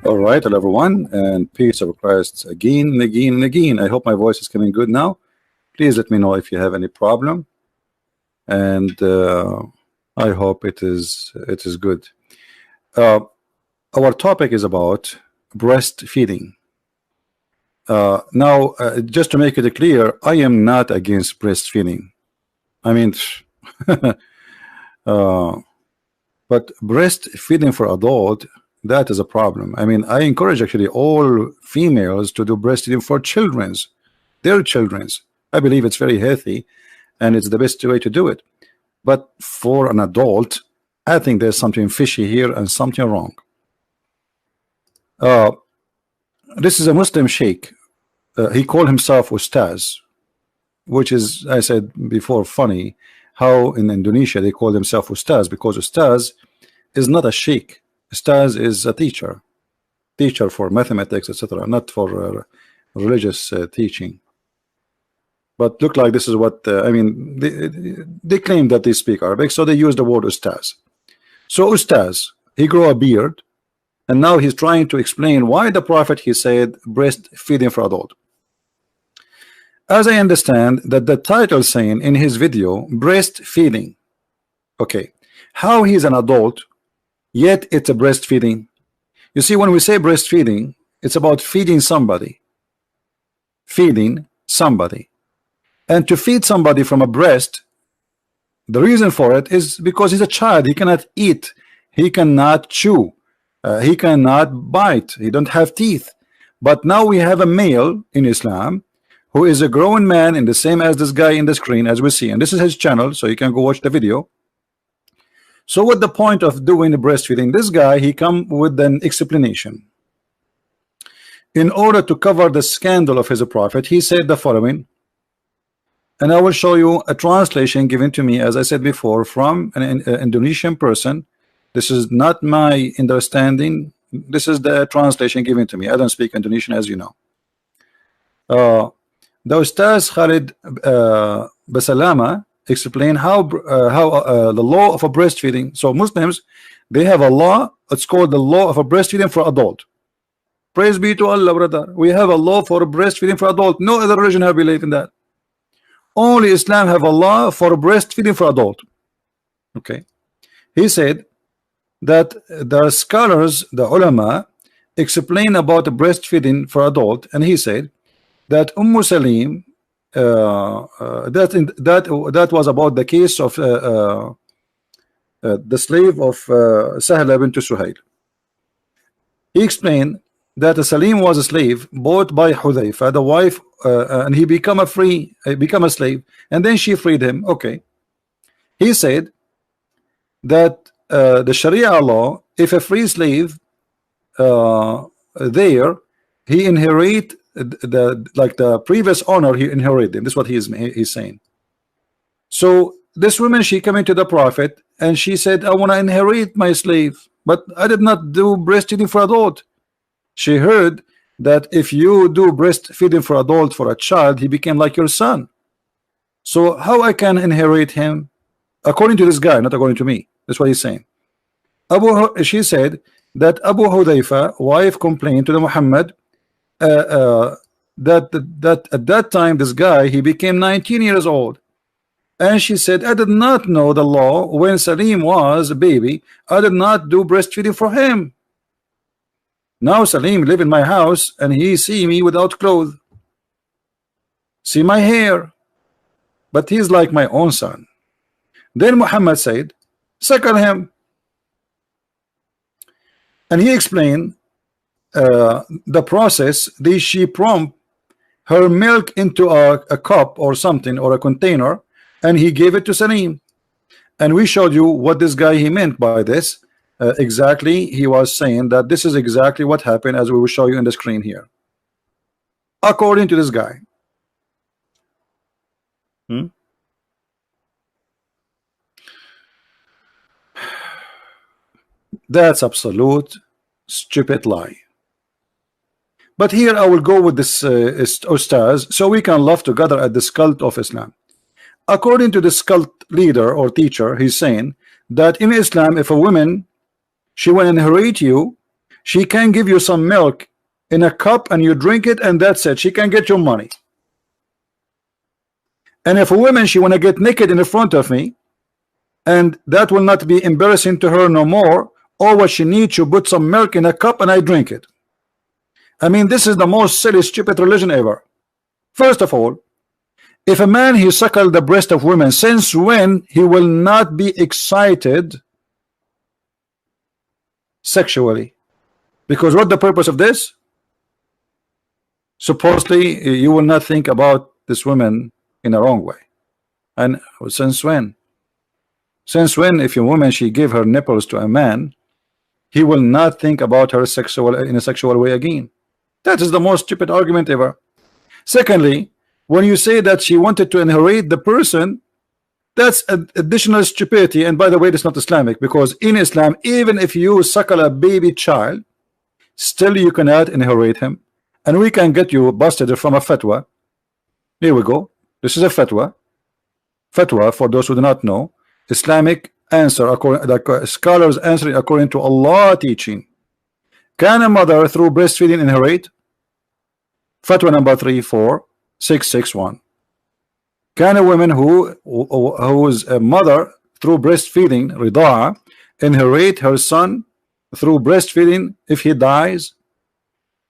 All right, hello everyone, and peace of Christ again and again and again. I hope my voice is coming good now. Please let me know if you have any problem, and I hope it is good. Our topic is about breastfeeding. Now, just to make it clear, I am not against breastfeeding. I mean, but breastfeeding for adult, that is a problem. I mean, I encourage actually all females to do breastfeeding for their children's. I believe it's very healthy and it's the best way to do it. But for an adult, I think there's something fishy here and something wrong. This is a Muslim sheikh. He called himself Ustaz, which is, I said before, funny how in Indonesia they call themselves Ustaz, because Ustaz is not a sheikh. Ustaz is a teacher for mathematics, etc., not for religious teaching. But look like this is what I mean. They claim that they speak Arabic, so they use the word Ustaz. So Ustaz, he grew a beard, and now he's trying to explain why the Prophet, he said breastfeeding for adult. As I understand that the title saying in his video breastfeeding, okay, how he's an adult yet it's a breastfeeding. You see, when we say breastfeeding, it's about feeding somebody, and to feed somebody from a breast, the reason for it is because he's a child. He cannot eat, he cannot chew, he cannot bite, he don't have teeth. But now we have a male in Islam who is a grown man, in the same as this guy in the screen, as we see, and this is his channel, so you can go watch the video. So what the point of doing the breastfeeding? This guy, he come with an explanation. In order to cover the scandal of his prophet, he said the following, and I will show you a translation given to me, as I said before, from an Indonesian person. This is not my understanding. This is the translation given to me. I don't speak Indonesian, as you know. The Ustaz Khalid Basalama explain how the law of a breastfeeding. So Muslims, they have a law. It's called the law of a breastfeeding for adult. Praise be to Allah, brother. We have a law for breastfeeding for adult. No other religion have believed in that. Only Islam have a law for breastfeeding for adult. Okay, he said that the scholars, the ulama, explain about the breastfeeding for adult, and he said that Salim, that was about the case of the slave of Sahla bint Suhail. He explained that Salim was a slave bought by Hudhayfa, the wife, and he become a slave, and then she freed him. Okay, he said that the Sharia law, if a free slave there, he inherit the previous owner, he inherited him. This is what he's saying. So this woman, she came into the Prophet and she said, I want to inherit my slave, but I did not do breastfeeding for adult. She heard that if you do breastfeeding for adult for a child, he became like your son. So how I can inherit him? According to this guy, not according to me. That's what he's saying. She said that Abu Hudayfa wife complained to the Muhammad that at that time this guy, he became 19 years old, and she said, I did not know the law when Salim was a baby. I did not do breastfeeding for him. Now Salim live in my house and he see me without clothes, see my hair, but he's like my own son. Then Muhammad said, suckle him. And he explained the process. She pumped her milk into a cup or something, or a container, and he gave it to Salim. And we showed you what this guy he meant by this. Exactly, he was saying that this is exactly what happened, as we will show you in the screen here, according to this guy. That's absolute stupid lie. But here I will go with this Ustaz, so we can laugh together at this cult of Islam. According to this cult leader or teacher, he's saying that in Islam, if a woman, she will inherit you, she can give you some milk in a cup and you drink it, and that's it. She can get your money. And if a woman, she want to get naked in front of me, and that will not be embarrassing to her no more, all what she needs, to put some milk in a cup and I drink it. I mean, this is the most silly, stupid religion ever. First of all, if a man he suckle the breast of women, since when he will not be excited sexually? Because what the purpose of this? Supposedly you will not think about this woman in a wrong way. And since when? Since when, if a woman she give her nipples to a man, he will not think about her in a sexual way again? That is the most stupid argument ever. Secondly, when you say that she wanted to inherit the person, that's additional stupidity. And by the way, it's not Islamic, because in Islam, even if you suckle a baby child, still you cannot inherit him. And we can get you busted from a fatwa. Here we go. This is a fatwa. Fatwa, for those who do not know, Islamic answer, according the scholars answering according to Allah teaching. Can a mother through breastfeeding inherit? Fatwa number 34661. Can a woman who is a mother through breastfeeding, rida'a, inherit her son through breastfeeding if he dies?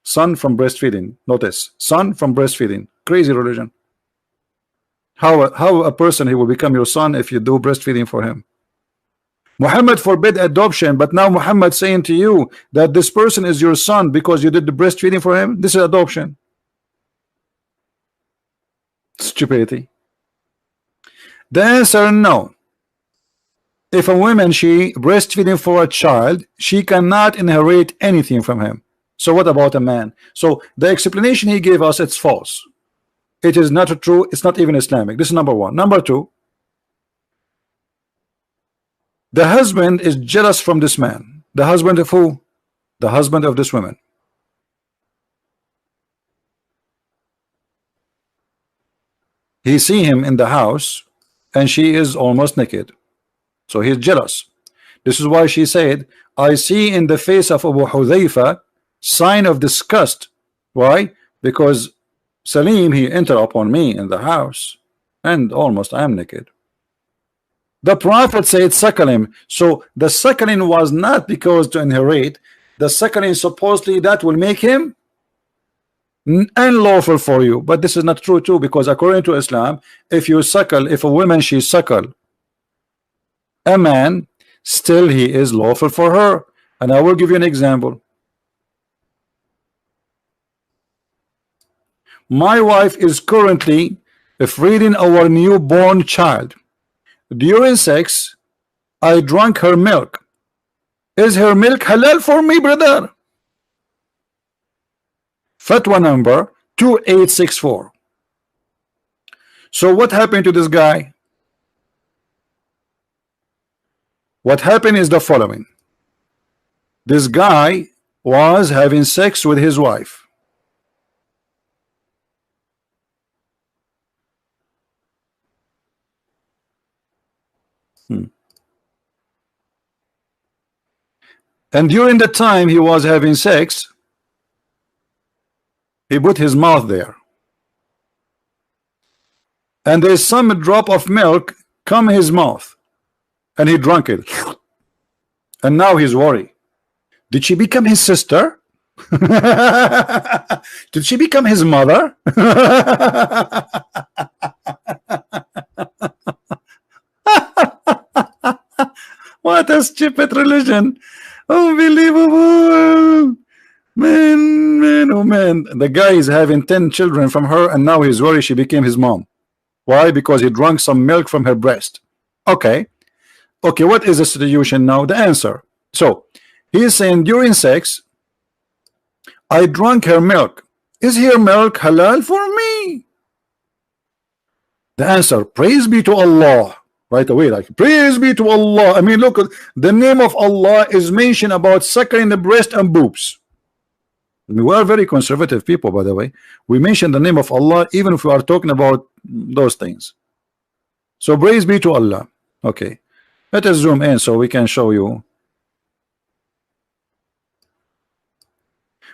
Son from breastfeeding. Notice, son from breastfeeding. Crazy religion. How a person he will become your son if you do breastfeeding for him? Muhammad forbid adoption, but now Muhammad saying to you that this person is your son because you did the breastfeeding for him. This is adoption. Stupidity. The answer, no. If a woman she breastfeeding for a child, she cannot inherit anything from him. So what about a man? So the explanation he gave us, it's false. It is not true. It's not even Islamic. This is number one. Number two, the husband is jealous from this man. The husband of who? The husband of this woman. He see him in the house and she is almost naked, so he's jealous. This is why she said, I see in the face of Abu Hudhayfa sign of disgust. Why? Because Salim, he entered upon me in the house and almost I am naked. The Prophet said suckle him. So the suckling was not because to inherit. The suckling supposedly that will make him unlawful for you. But this is not true too, because according to Islam, if you suckle, if a woman she suckle a man, still he is lawful for her. And I will give you an example. My wife is currently feeding our newborn child. During sex, I drank her milk. Is her milk halal for me, brother? Fatwa number 2864. So what happened to this guy? What happened is the following. This guy was having sex with his wife. And during the time he was having sex, he put his mouth there. And there's some drop of milk come his mouth. And he drank it. And now he's worried. Did she become his sister? Did she become his mother? What a stupid religion. Unbelievable. Man, oh man. The guy is having 10 children from her, and now he's worried she became his mom. Why? Because he drank some milk from her breast. Okay. Okay, what is the solution now? The answer. So, he is saying during sex, I drank her milk. Is her milk halal for me? The answer, praise be to Allah. Right away, like, praise be to Allah. I mean, look, the name of Allah is mentioned about suckling the breast and boobs. We are very conservative people, by the way. We mention the name of Allah even if we are talking about those things. So praise be to Allah. Okay, let us zoom in so we can show you.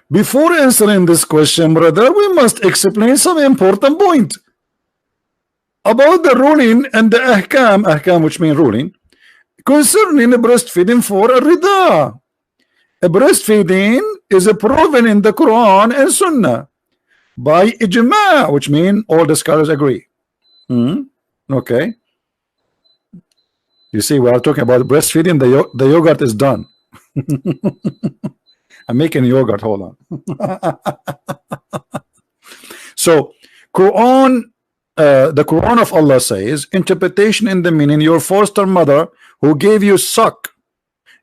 Before answering this question, brother, we must explain some important point about the ruling and the ahkam, which mean ruling, concerning breastfeeding for a rida. Breastfeeding is proven in the Quran and Sunnah by ijma, which mean all the scholars agree. Okay. You see, we are talking about breastfeeding. The yogurt is done. I'm making yogurt. Hold on. So, Quran. The Quran of Allah says, interpretation in the meaning, your foster mother who gave you suck,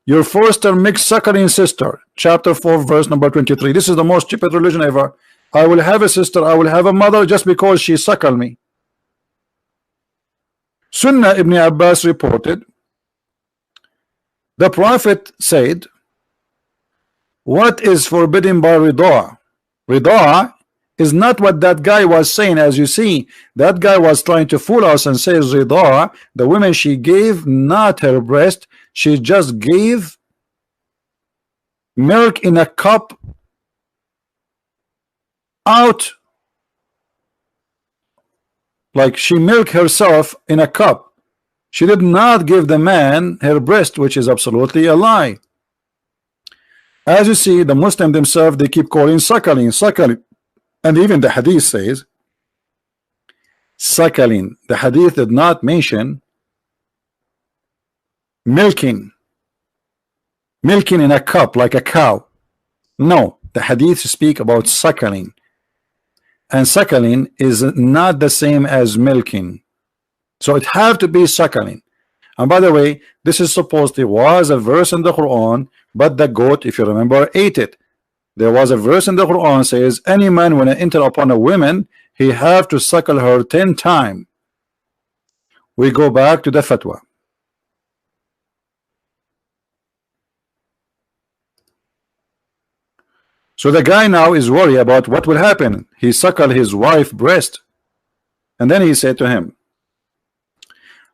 your foster mixed suckling sister, chapter 4 verse number 23. This is the most stupid religion ever. I will have a sister, I will have a mother just because she suckled me. Sunnah Ibn Abbas reported, the Prophet said, what is forbidden by rida? Rida is not what that guy was saying. As you see, that guy was trying to fool us and says rida, the woman she gave not her breast, she just gave milk in a cup out, like she milked herself in a cup. She did not give the man her breast, which is absolutely a lie. As you see, the Muslim themselves, they keep calling suckling. And even the hadith says suckling. The hadith did not mention milking in a cup like a cow. No, the hadith speak about suckling, and suckling is not the same as milking, so it have to be suckling. And by the way, this is supposedly was a verse in the Quran, but the goat, if you remember, ate it. There was a verse in the Quran says, any man when I enter upon a woman, he have to suckle her 10 times. We go back to the fatwa. So the guy now is worried about what will happen. He suckled his wife's breast, and then he said to him,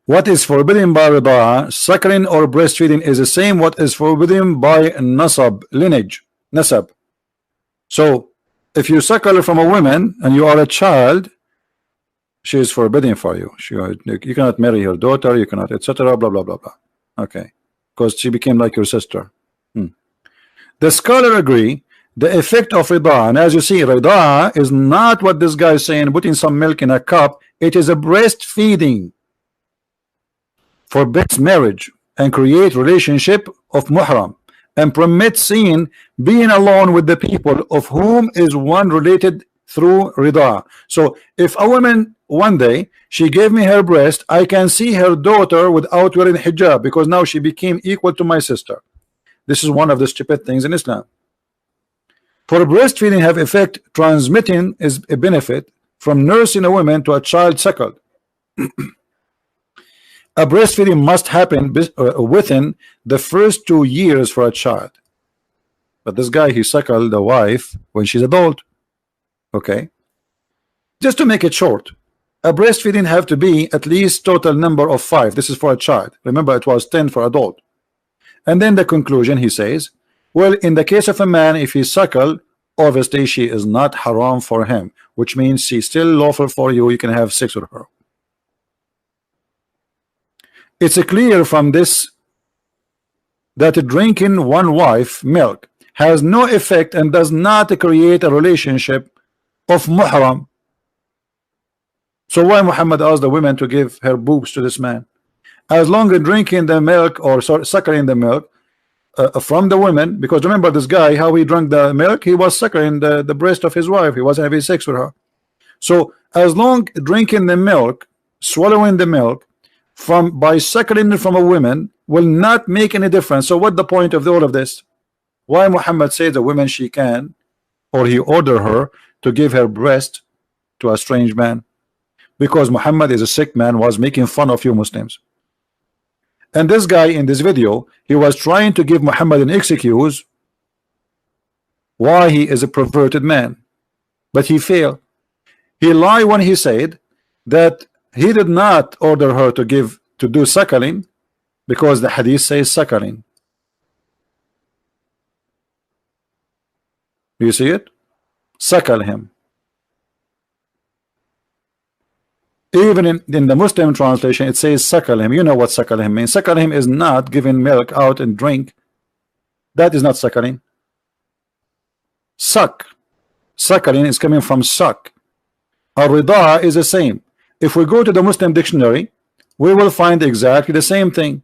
what is forbidden by rida, suckling or breastfeeding, is the same what is forbidden by nasab, lineage, nasab. So if you suckle from a woman and you are a child, she is forbidden for you. You cannot marry her daughter, you cannot, etc. Blah blah blah blah. Okay, because she became like your sister. The scholar agree the effect of rida, and as you see, rida is not what this guy is saying, putting some milk in a cup. It is a breastfeeding for best marriage and create relationship of muhram and permit seeing being alone with the people of whom is one related through rida. So if a woman one day she gave me her breast, I can see her daughter without wearing hijab, because now she became equal to my sister. This is one of the stupid things in Islam. For breastfeeding have effect, transmitting is a benefit from nursing a woman to a child suckled. A breastfeeding must happen within the first 2 years for a child. But this guy, he suckled the wife when she's adult. Okay, just to make it short, a breastfeeding have to be at least total number of 5. This is for a child. Remember, it was 10 for adult. And then the conclusion, he says, well, in the case of a man, if he suckle, obviously she is not haram for him, which means she's still lawful for you. You can have sex with her. It's clear from this that drinking one wife milk has no effect and does not create a relationship of muhram. So why Muhammad asked the women to give her boobs to this man? as long as drinking the milk or suckling the milk from the women, because remember this guy, how he drank the milk, he was suckling the breast of his wife, he wasn't having sex with her. So as long drinking the milk, swallowing the milk from by suckling it from a woman will not make any difference. So what the point of all of this? Why Muhammad says the woman she can, or he ordered her to give her breast to a strange man? Because Muhammad is a sick man, was making fun of you Muslims. And this guy in this video, he was trying to give Muhammad an excuse why he is a perverted man, but he failed. He lied when he said that he did not order her to do suckling, because the hadith says suckling. Do you see it? Suckle him. Even in the Muslim translation it says suckle him. You know what suckle him means. Suckle him is not giving milk out and drink. That is not suckling. Suck. Suckling is coming from suck. Ar-rida'a is the same. If we go to the Muslim dictionary, we will find exactly the same thing.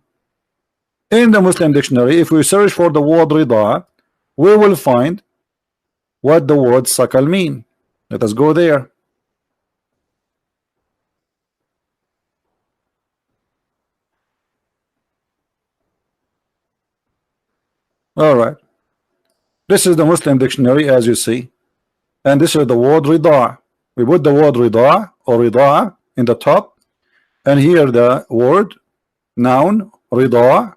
In the Muslim dictionary, if we search for the word rida'a, we will find what the word suckle mean. Let us go there. All right. This is the Muslim dictionary, as you see, and this is the word rida'a. We put the word rida'a or rida'a in the top, and here the word noun rida'a,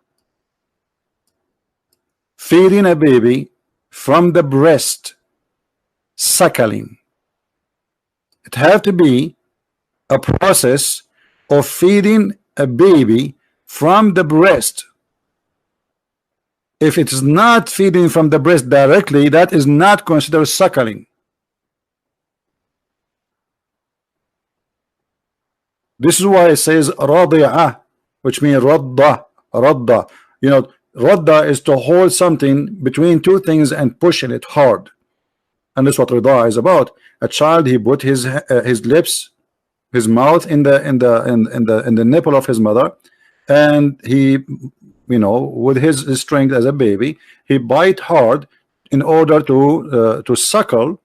feeding a baby from the breast, suckling. It have to be a process of feeding a baby from the breast. If it is not feeding from the breast directly, that is not considered suckling. This is why it says radi'ah, which means radda. Radda. You know, radda is to hold something between two things and pushing it hard, and that's what rida is about. A child, he put his lips, his mouth in the nipple of his mother, and he, you know, with his strength as a baby, he bite hard in order to suckle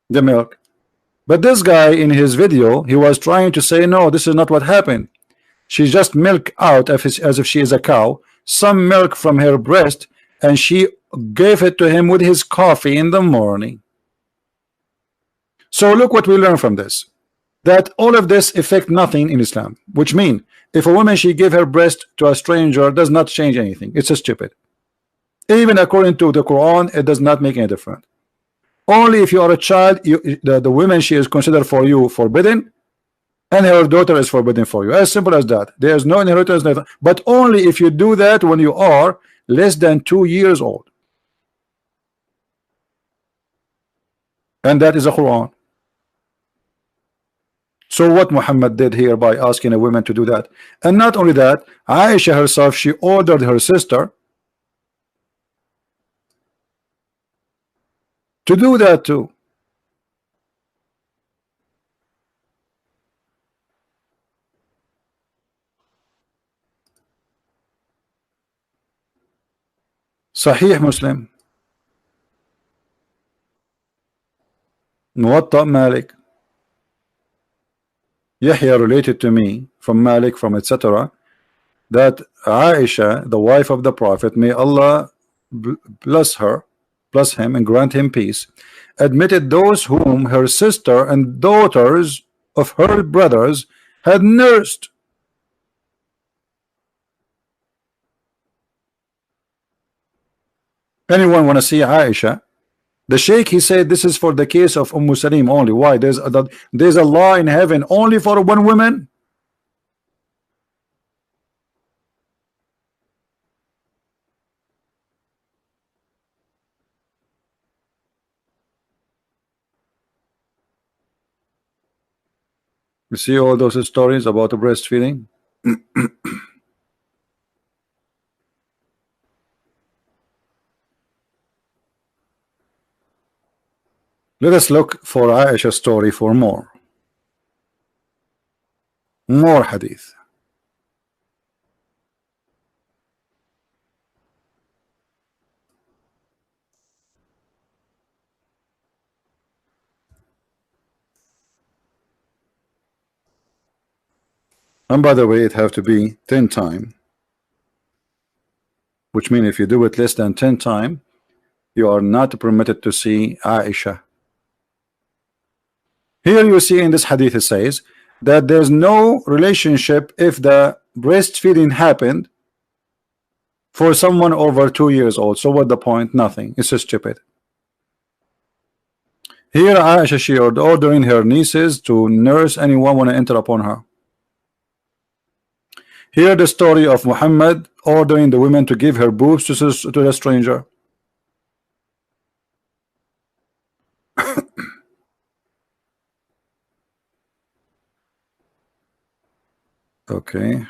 the milk. But this guy in his video, he was trying to say, no, this is not what happened. She just milk out as if she is a cow, some milk from her breast, and she gave it to him with his coffee in the morning. So look what we learn from this, that all of this affect nothing in Islam, which mean if a woman she give her breast to a stranger does not change anything. It's a stupid. Even according to the Quran, it does not make any difference. Only if you are a child, the woman she is considered for you forbidden, and her daughter is forbidden for you. As simple as that. There is no inheritance, but only if you do that when you are less than 2 years old. And that is a Quran. So what Muhammad did here by asking a woman to do that, and not only that, Aisha herself, she ordered her sister to do that too. Sahih Muslim, Muwatta Malik. Yahya related to me from Malik, from etc., that Aisha, the wife of the Prophet, may Allah bless her, bless him and grant him peace, admitted those whom her sister and daughters of her brothers had nursed. Anyone want to see Aisha? The Sheikh, he said this is for the case of Salim only. Why? There's a law in heaven only for one woman. You see all those stories about the breastfeeding. Let us look for Aisha's story for more hadith. And by the way, it have to be 10 times, which means if you do it less than 10 times, you are not permitted to see Aisha. Here you see in this hadith it says that there's no relationship if the breastfeeding happened for someone over 2 years old. So what the point? Nothing. It's so stupid. Here Aisha, she ordering her nieces to nurse anyone want to enter upon her. Here the story of Muhammad ordering the women to give her boobs to the stranger. Okay.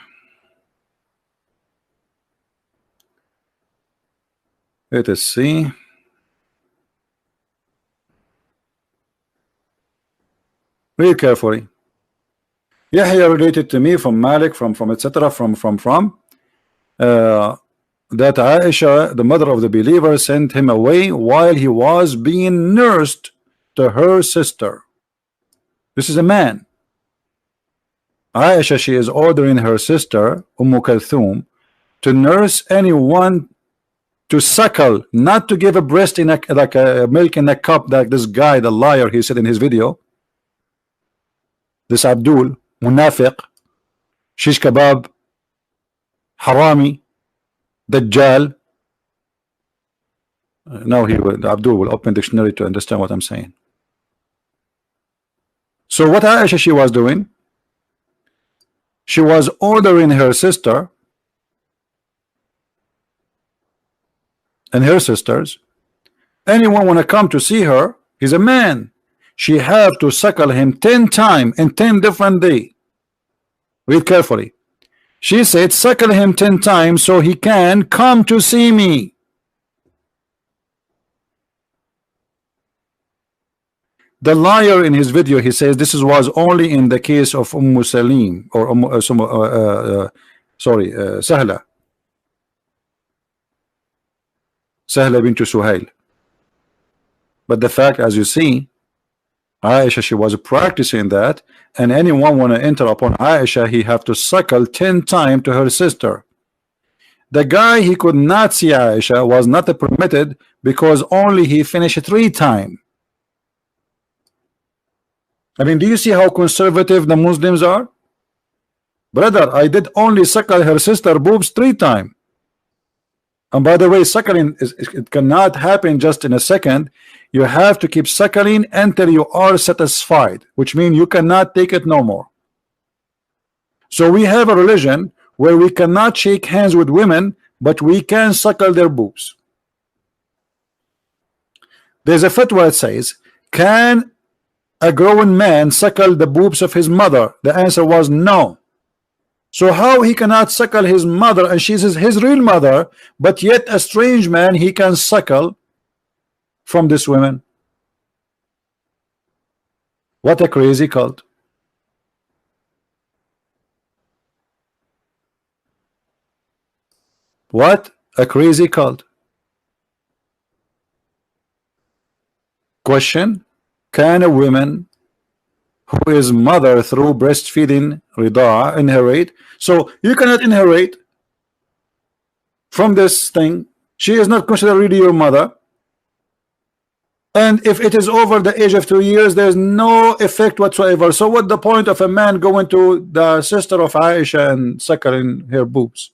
Let us see. Read carefully. Yahya related to me from Malik, from etc. That Aisha, the mother of the believer, sent him away while he was being nursed to her sister. This is a man. Aisha, she is ordering her sister Kulthum to nurse anyone, to suckle, not to give a breast in a, like a milk in a cup, like this guy, the liar, he said in his video. This Abdul, Munafiq, Shish Kebab, Harami, Dajjal. Now Abdul will open dictionary to understand what I'm saying. So what Aisha she was doing? She was ordering her sister and her sisters, anyone want to come to see her, he's a man, she have to suckle him 10 times in 10 different days. Read carefully. She said suckle him 10 times so he can come to see me. The liar in his video, he says this was only in the case of Salim or Sahla bint Suhail. But the fact, as you see, Aisha, she was practicing that, and anyone want to enter upon Aisha, he have to suckle 10 times to her sister. The guy, he could not see Aisha, was not permitted because only he finished 3 times. I mean, do you see how conservative the Muslims are? Brother, I did only suckle her sister boobs 3 times. And by the way, suckling it cannot happen just in a second. You have to keep suckling until you are satisfied, which means you cannot take it no more. So we have a religion where we cannot shake hands with women, but we can suckle their boobs. There's a fatwa that says, can a grown man suckle the boobs of his mother? The answer was no. So how he cannot suckle his mother, and she's his real mother, but yet a strange man he can suckle from this woman? What a crazy cult. What a crazy cult. Question: can a woman who is mother through breastfeeding rida'a inherit? So you cannot inherit from this thing. She is not considered really your mother, and if it is over the age of 2 years, there's no effect whatsoever. So what the point of a man going to the sister of Aisha and suckling her boobs?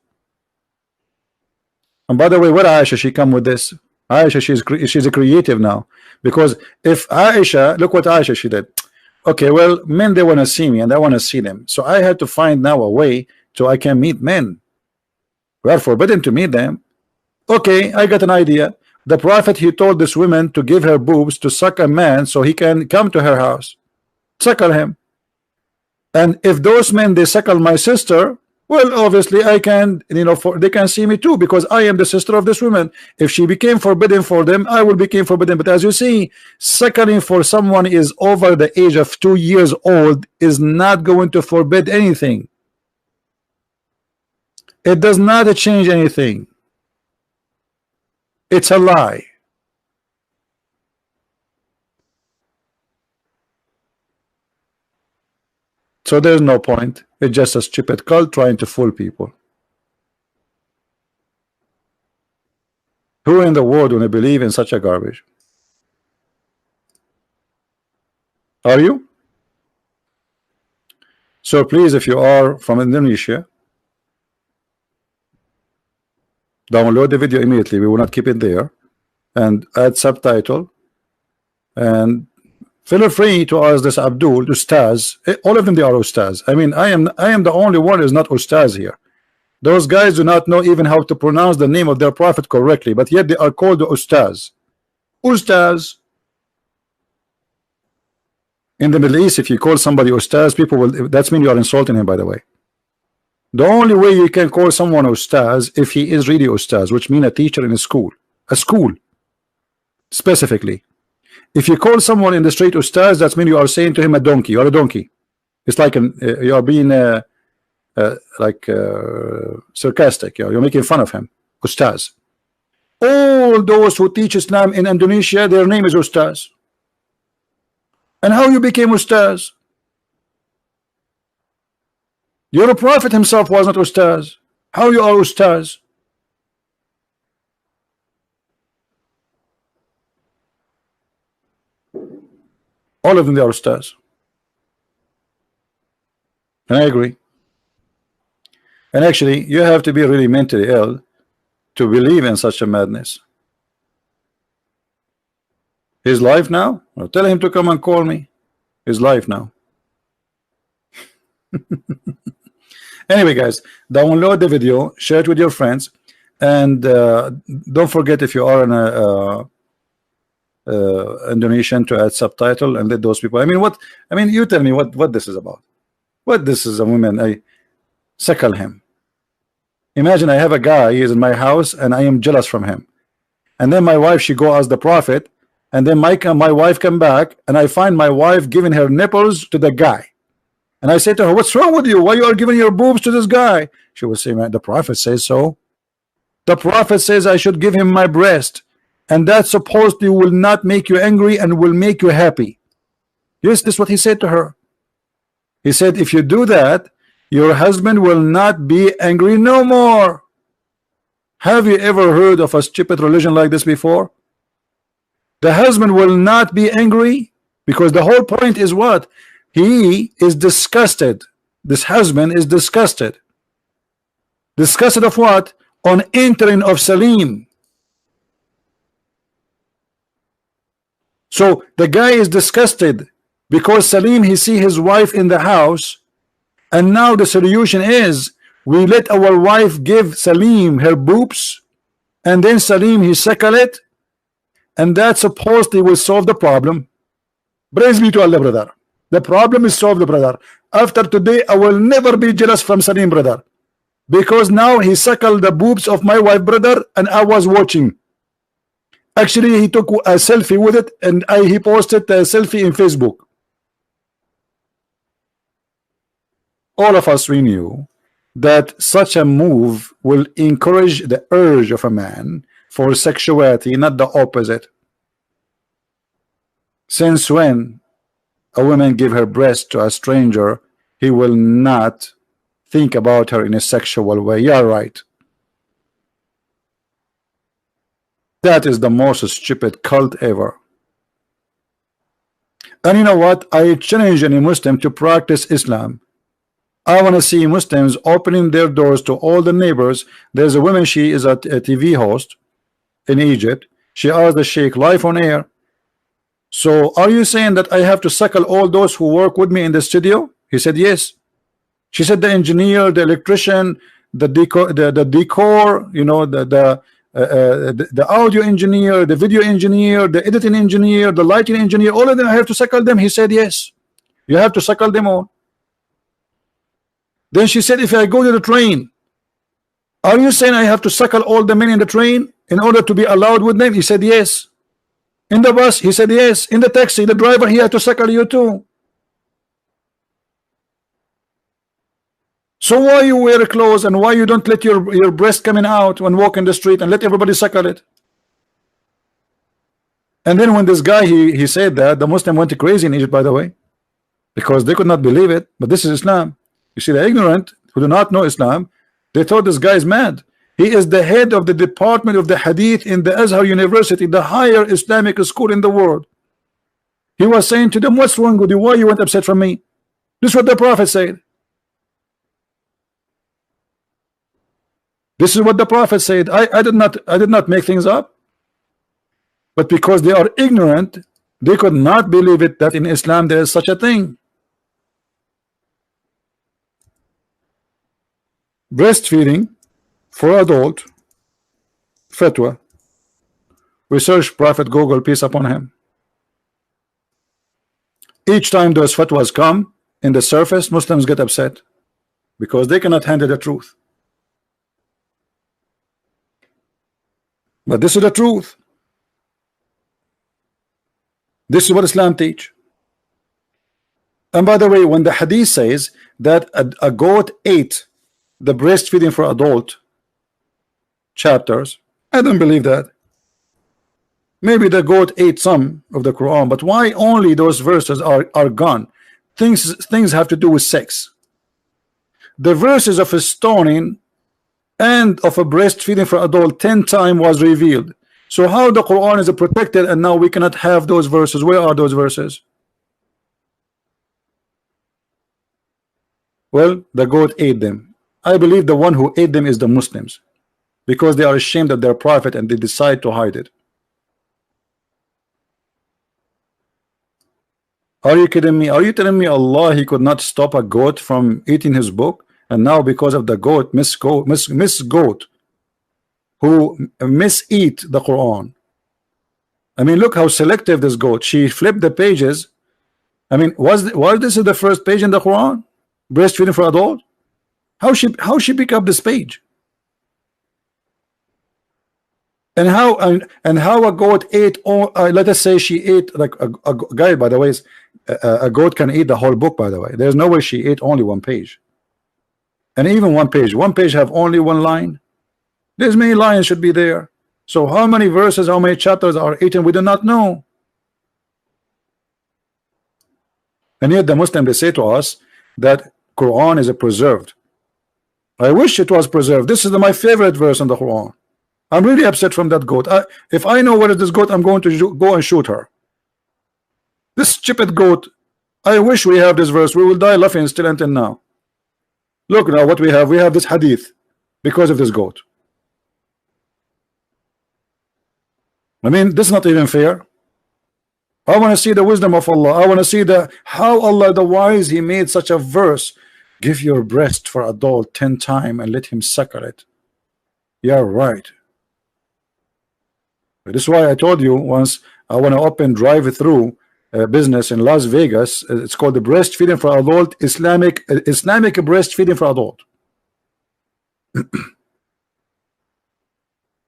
And by the way, what Aisha she come with this? Aisha, she's a creative now, because if Aisha, look what Aisha she did. Okay, well, men, they want to see me and I want to see them, so I had to find now a way so I can meet men. We are forbidden to meet them. Okay, I got an idea. The Prophet, he told this woman to give her boobs to suck a man so he can come to her house, suckle him. And if those men they suckle my sister, well, obviously I can, they can see me too, because I am the sister of this woman. If she became forbidden for them, I will become forbidden. But as you see, suckling for someone is over the age of 2 years old is not going to forbid anything. It does not change anything. It's a lie. So there's no point. It's just a stupid cult trying to fool people. Who in the world would believe in such a garbage? Are you? So please, if you are from Indonesia, download the video immediately. We will not keep it there, and add subtitle, and feel free to ask this Abdul, Ustaz. All of them, they are Ustaz. I mean, I am the only one who is not Ustaz here. Those guys do not know even how to pronounce the name of their prophet correctly, but yet they are called the Ustaz. Ustaz. In the Middle East, if you call somebody Ustaz, people will, that's mean you are insulting him, by the way. The only way you can call someone Ustaz if he is really Ustaz, which means a teacher in a school. A school, specifically. If you call someone in the street Ustaz, that means you are saying to him a donkey. You are a donkey. It's like you are being sarcastic. You're making fun of him. Ustaz. All those who teach Islam in Indonesia, their name is Ustaz. And how you became Ustaz? Your prophet himself was not Ustaz. How you are Ustaz? All of them, they are Ustaz. And I agree. And actually, you have to be really mentally ill to believe in such a madness. His life now? Well, tell him to come and call me. His life now. Anyway, guys, download the video, share it with your friends, and don't forget, if you are an Indonesian, to add subtitle and let those people. I mean, you tell me what this is about. What this is a woman? I suckle him. Imagine I have a guy, he is in my house, and I am jealous from him. And then my wife, she go ask the prophet, and then my wife come back, and I find my wife giving her nipples to the guy. And I say to her, what's wrong with you? Why you are giving your boobs to this guy? She will say, man, the prophet says so. The prophet says I should give him my breast, and that supposedly will not make you angry and will make you happy. Yes, this is what he said to her. He said, if you do that, your husband will not be angry no more. Have you ever heard of a stupid religion like this before? The husband will not be angry, because the whole point is what? He is disgusted. This husband is disgusted. Disgusted of what? On entering of Salim. So the guy is disgusted because Salim, he see his wife in the house, and now the solution is we let our wife give Salim her boobs, and then Salim he suckle it, and that supposedly will solve the problem. Praise be to Allah, brother. The problem is solved, brother. After today, I will never be jealous from Salim, brother, because now he suckled the boobs of my wife, brother, and I was watching. Actually, he took a selfie with it, and he posted a selfie in Facebook. All of us, we knew that such a move will encourage the urge of a man for sexuality, not the opposite. Since when a woman give her breast to a stranger, he will not think about her in a sexual way. Yeah, right. That is the most stupid cult ever. And you know what? I challenge any Muslim to practice Islam. I want to see Muslims opening their doors to all the neighbors. There's a woman, she is a TV host in Egypt. She asked the Sheikh live on air, so are you saying that I have to suckle all those who work with me in the studio? He said yes. She said the engineer, the electrician, the decor, you know, the audio engineer, the video engineer, the editing engineer, the lighting engineer, all of them, I have to suckle them. He said yes, you have to suckle them all. Then she said, if I go to the train, are you saying I have to suckle all the men in the train in order to be allowed with them? He said yes. In the bus, he said yes. In the taxi, the driver, he had to suckle you too. So why you wear clothes, and why you don't let your breast coming out when walk in the street and let everybody suckle it? And then when this guy he said that, the Muslim went crazy in Egypt, by the way. because they could not believe it. But this is Islam. You see, the ignorant who do not know Islam, they thought this guy is mad. He is the head of the department of the Hadith in the Azhar University, the higher Islamic school in the world. He was saying to them, what's wrong with you? Why you went upset from me? This is what the Prophet said. This is what the Prophet said. I did not make things up. But because they are ignorant, they could not believe it, that in Islam there is such a thing. Breastfeeding for adult fatwa. We search Prophet Google, peace upon him. Each time those fatwas come in the surface, Muslims get upset because they cannot handle the truth. But this is the truth. This is what Islam teach. And by the way, when the hadith says that a goat ate the breastfeeding for adult chapters, I don't believe that. Maybe the goat ate some of the Quran, but why only those verses are gone? Things have to do with sex. The verses of a stoning and of a breastfeeding for adult 10 times was revealed. So how the Quran is protected and now we cannot have those verses? Where are those verses? Well, the goat ate them. I believe the one who ate them is the Muslims, because they are ashamed of their prophet and they decide to hide it. Are you kidding me? Are you telling me Allah, he could not stop a goat from eating his book? And now because of the goat, Miss Goat, who miseat the Quran. I mean, look how selective this goat. She flipped the pages. I mean, was this is the first page in the Quran? Breastfeeding for adult? How she pick up this page? And how a goat ate all, let us say she ate, like a guy, by the way, a goat can eat the whole book, by the way. There's no way she ate only one page. And even one page have only one line. There's many lines should be there. So how many verses, how many chapters are eaten, we do not know. And yet the Muslim, they say to us that Quran is preserved. I wish it was preserved. This is my favorite verse in the Quran. I'm really upset from that goat. If I know where is this goat, I'm going to go and shoot her. This stupid goat. I wish we have this verse. We will die laughing still until now. Look now what we have. We have this hadith because of this goat. I mean, this is not even fair. I want to see the wisdom of Allah. I want to see how Allah the wise, he made such a verse. Give your breast for adult 10 times and let him suckle it. Yeah, right. This is why I told you once, I want to open drive-through business in Las Vegas. It's called the breastfeeding for adult, Islamic breastfeeding for adult.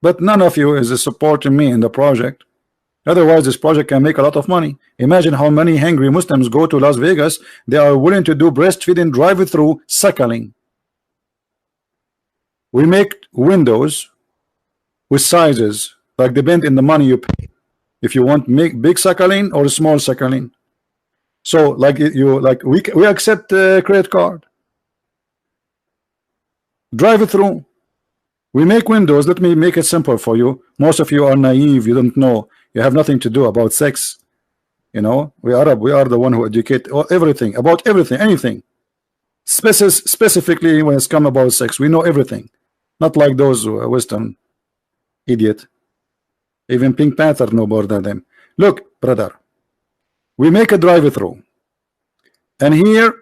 But none of you is supporting me in the project. Otherwise, this project can make a lot of money. Imagine how many hungry Muslims go to Las Vegas. They are willing to do breastfeeding, drive-through, suckling. We make windows with sizes, like depend in the money you pay. If you want make big suckling or small suckling. So like we accept credit card. Drive-through. We make windows. Let me make it simple for you. Most of you are naive. You don't know. You have nothing to do about sex. You know, we Arab. We are the one who educate everything about everything, anything. Specifically when it's come about sex, we know everything. Not like those Western idiot. Even Pink Panther know more than them. Look, brother, we make a drive-through, and here,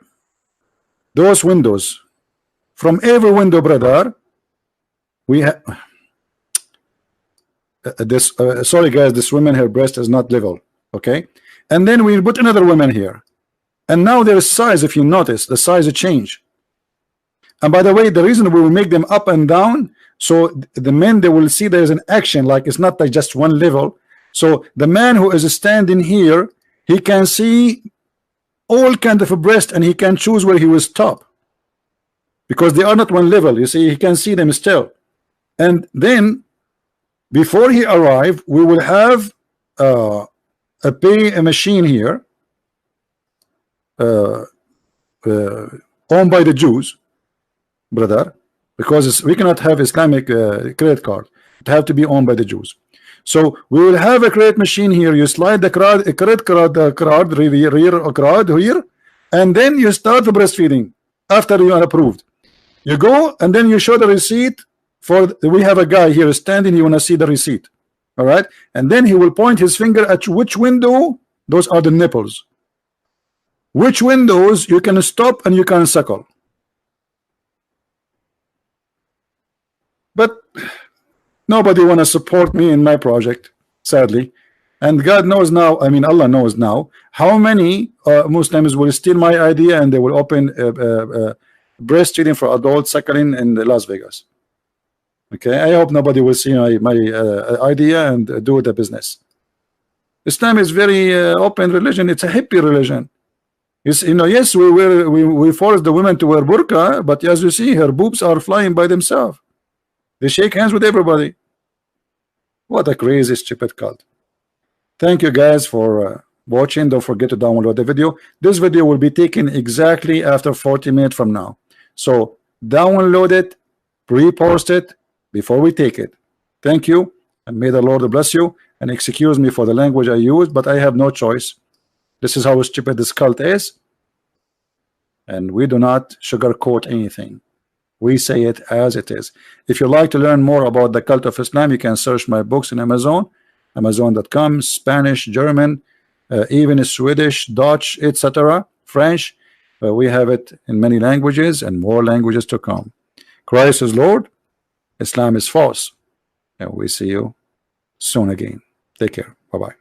those windows. From every window, brother, we have this. Sorry, guys, this woman, her breast is not level. Okay, and then we put another woman here, and now their size. If you notice, the size change. And by the way, the reason we will make them up and down, so the men, they will see there is an action, like it's not like just one level. So the man who is standing here, he can see all kind of a breast, and he can choose where he will stop, because they are not one level. You see, he can see them still. And then before he arrive, we will have a machine here. uh, uh, owned by the Jews, brother, because we cannot have Islamic credit card. It have to be owned by the Jews. So we will have a credit machine here. You slide the credit card, rear card here, and then you start the breastfeeding after you are approved. You go and then you show the receipt. We have a guy here standing. You want to see the receipt, all right? And then he will point his finger at which window. Those are the nipples. Which windows you can stop and you can suckle. But nobody want to support me in my project, sadly. And God knows now, I mean Allah knows now, how many Muslims will steal my idea and they will open breastfeeding for adult suckling in Las Vegas. Okay, I hope nobody will see my idea and do the business. Islam is very open religion. It's a hippie religion. Yes, yes, we force the women to wear burqa, but as you see, her boobs are flying by themselves. They shake hands with everybody. What a crazy, stupid cult. Thank you guys for watching. Don't forget to download the video. This video will be taken exactly after 40 minutes from now. So download it, pre-post it before we take it. Thank you, and may the Lord bless you. And excuse me for the language I use, but I have no choice. This is how stupid this cult is. And we do not sugarcoat anything. We say it as it is. If you'd like to learn more about the cult of Islam, you can search my books in Amazon, Amazon.com, Spanish, German, even Swedish, Dutch, etc., French. We have it in many languages and more languages to come. Christ is Lord, Islam is false. And we see you soon again. Take care. Bye-bye.